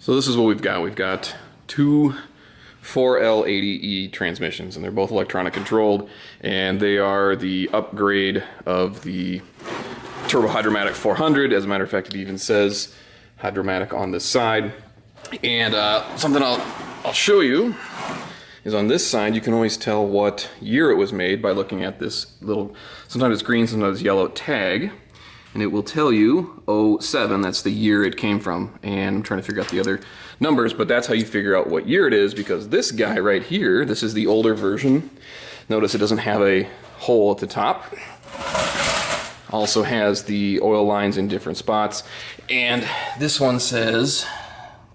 So this is what we've got. We've got two 4L80E transmissions, and they're both electronic controlled, and they are the upgrade of the Turbo Hydromatic 400. As a matter of fact, it even says Hydromatic on this side. And something I'll show you is on this side you can always tell what year it was made by looking at this little, sometimes it's green, sometimes yellow tag. And it will tell you 07, that's the year it came from. And I'm trying to figure out the other numbers, but that's how you figure out what year it is, because this guy right here, this is the older version. Notice it doesn't have a hole at the top. Also has the oil lines in different spots. And this one says,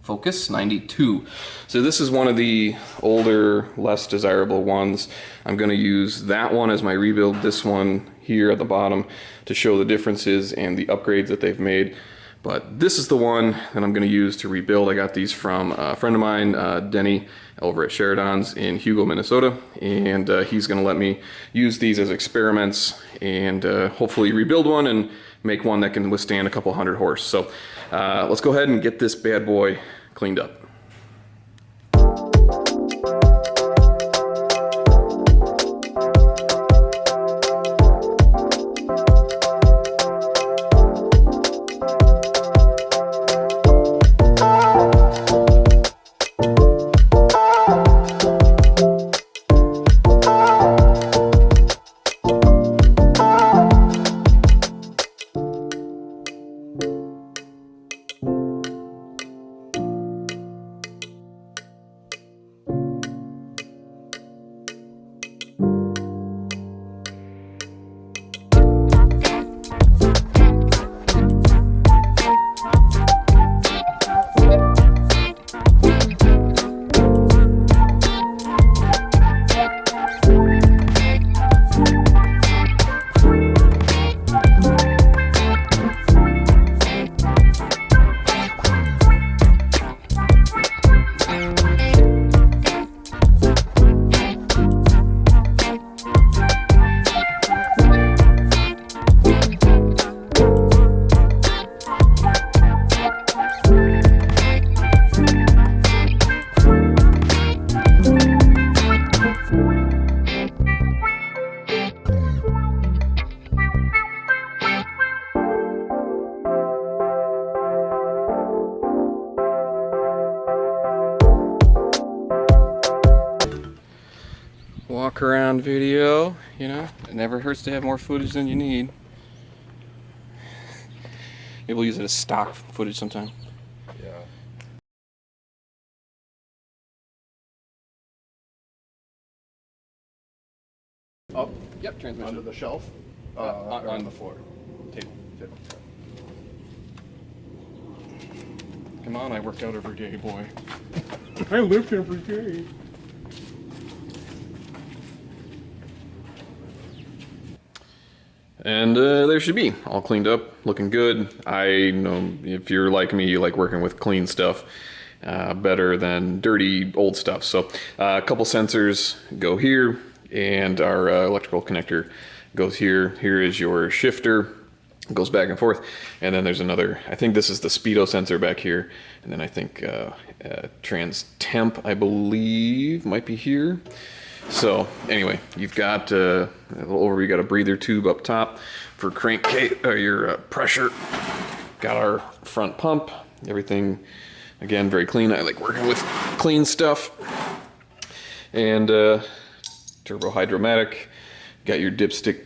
focus, 92. So this is one of the older, less desirable ones. I'm gonna use that one as my rebuild, this one here at the bottom, to show the differences and the upgrades that they've made. But this is the one that I'm gonna use to rebuild. I got these from a friend of mine, Denny, over at Sheridan's in Hugo, Minnesota. And he's gonna let me use these as experiments and hopefully rebuild one and make one that can withstand a couple hundred horse. So let's go ahead and get this bad boy cleaned up. Walk around video, you know, it never hurts to have more footage than you need. Maybe we'll use it as stock footage sometime. Yeah. Oh, yep, transmission. Under the shelf? On the floor. Table. Come on, I work out every day, boy. I lift every day. And there should be, all cleaned up, looking good. I know if you're like me, you like working with clean stuff better than dirty old stuff. So a couple sensors go here, and our electrical connector goes here. Here is your shifter, goes back and forth. And then there's another, I think this is the speedo sensor back here. And then I think trans temp, I believe, might be here. So anyway, you've got a little over, you got a breather tube up top for crankcase, your pressure. Got our front pump, everything, again, very clean. I like working with clean stuff. And Turbo Hydromatic, got your dipstick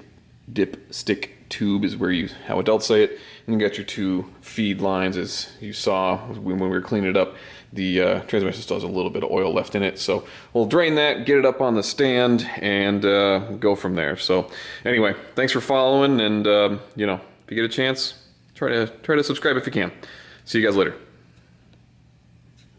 tube is where you, how adults say it. And you got your two feed lines, as you saw when we were cleaning it up. The transmission still has a little bit of oil left in it, so we'll drain that, get it up on the stand, and go from there. So anyway, thanks for following, and you know, if you get a chance, try to subscribe if you can. See you guys later.